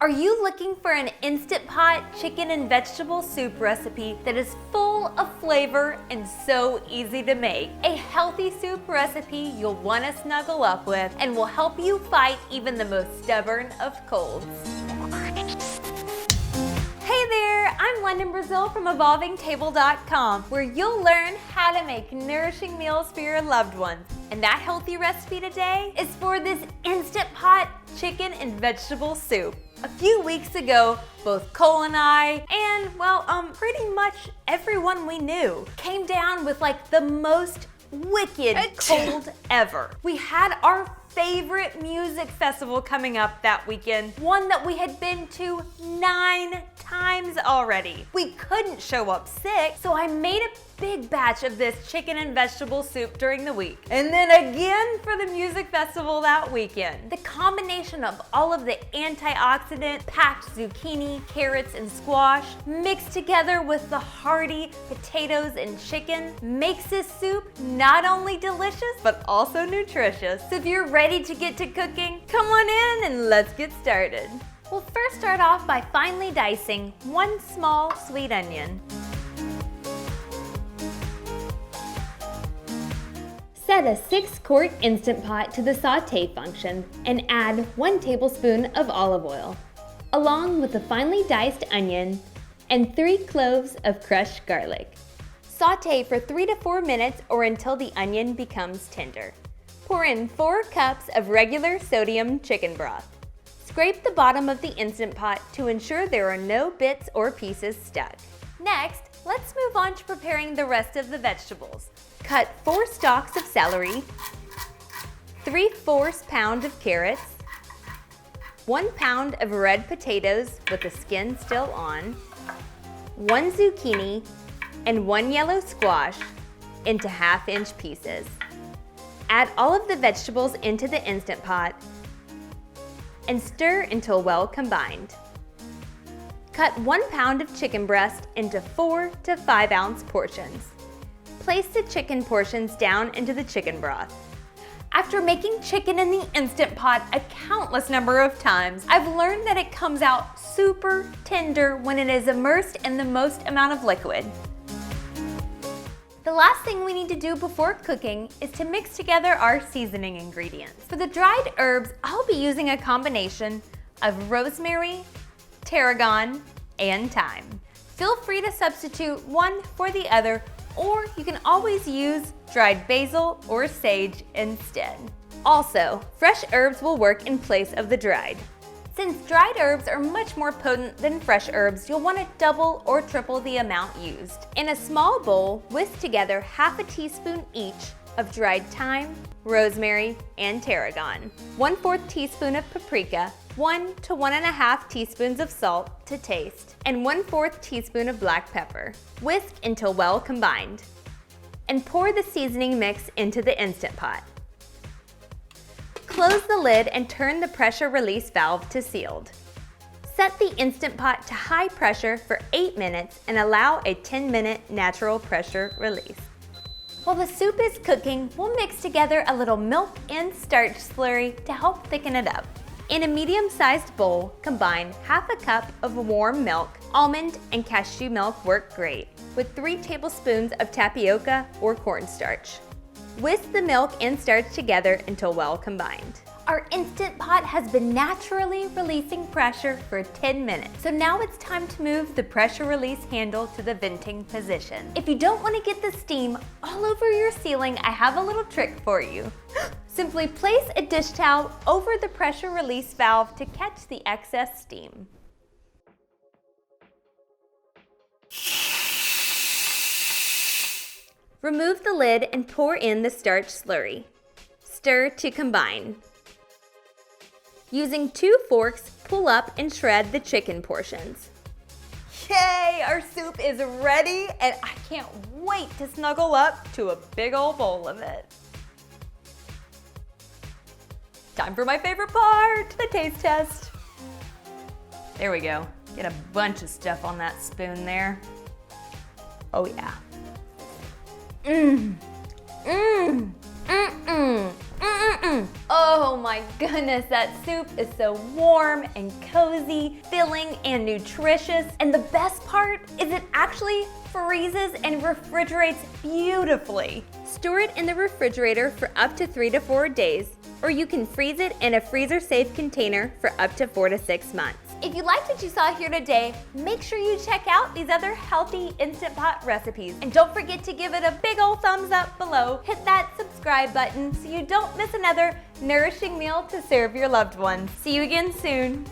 Are you looking for an Instant Pot chicken and vegetable soup recipe that is full of flavor and so easy to make? A healthy soup recipe you'll want to snuggle up with and will help you fight even the most stubborn of colds. Hey there, I'm London Brazil from EvolvingTable.com, where you'll learn how to make nourishing meals for your loved ones. And that healthy recipe today is for this Instant Pot chicken and vegetable soup. A few weeks ago, both Cole and I, and well, pretty much everyone we knew, came down with like the most wicked cold ever. We had our favorite music festival coming up that weekend, one that we had been to 9 times already. We couldn't show up sick, so I made a big batch of this chicken and vegetable soup during the week. And then again for the music festival that weekend. The combination of all of the antioxidant packed zucchini, carrots, and squash mixed together with the hearty potatoes and chicken makes this soup not only delicious, but also nutritious. So if you're ready to get to cooking, come on in and let's get started. We'll first start off by finely dicing 1 small sweet onion. Set a 6-quart Instant Pot to the sauté function and add 1 tablespoon of olive oil, along with a finely diced onion and 3 cloves of crushed garlic. Sauté for 3 to 4 minutes or until the onion becomes tender. Pour in 4 cups of regular sodium chicken broth. Scrape the bottom of the Instant Pot to ensure there are no bits or pieces stuck. Next, let's move on to preparing the rest of the vegetables. Cut 4 stalks of celery, 3/4 pound of carrots, 1 pound of red potatoes with the skin still on, 1 zucchini, and 1 yellow squash into 1/2-inch pieces. Add all of the vegetables into the Instant Pot and stir until well combined. Cut 1 pound of chicken breast into 4 to 5 ounce portions. Place the chicken portions down into the chicken broth. After making chicken in the Instant Pot a countless number of times, I've learned that it comes out super tender when it is immersed in the most amount of liquid. The last thing we need to do before cooking is to mix together our seasoning ingredients. For the dried herbs, I'll be using a combination of rosemary, tarragon, and thyme. Feel free to substitute one for the other, or you can always use dried basil or sage instead. Also, fresh herbs will work in place of the dried. Since dried herbs are much more potent than fresh herbs, you'll want to double or triple the amount used. In a small bowl, whisk together 1/2 teaspoon each of dried thyme, rosemary, and tarragon, 1/4 teaspoon of paprika, 1 to 1.5 teaspoons of salt to taste, and 1/4 teaspoon of black pepper. Whisk until well combined, and pour the seasoning mix into the Instant Pot. Close the lid and turn the pressure release valve to sealed. Set the Instant Pot to high pressure for 8 minutes and allow a 10-minute natural pressure release. While the soup is cooking, we'll mix together a little milk and starch slurry to help thicken it up. In a medium-sized bowl, combine 1/2 cup of warm milk. Almond and cashew milk work great, with 3 tablespoons of tapioca or cornstarch. Whisk the milk and starch together until well combined. Our Instant Pot has been naturally releasing pressure for 10 minutes, so now it's time to move the pressure release handle to the venting position. If you don't want to get the steam all over your ceiling, I have a little trick for you. Simply place a dish towel over the pressure release valve to catch the excess steam. Remove the lid and pour in the starch slurry. Stir to combine. Using 2 forks, pull up and shred the chicken portions. Yay! Our soup is ready and I can't wait to snuggle up to a big old bowl of it. Time for my favorite part, the taste test. There we go. Get a bunch of stuff on that spoon there. Oh yeah. Oh my goodness, that soup is so warm and cozy, filling and nutritious. And the best part is it actually freezes and refrigerates beautifully. Store it in the refrigerator for up to 3 to 4 days, or you can freeze it in a freezer-safe container for up to 4 to 6 months. If you liked what you saw here today, make sure you check out these other healthy Instant Pot recipes. And don't forget to give it a big old thumbs up below. Hit that subscribe button so you don't miss another nourishing meal to serve your loved ones. See you again soon.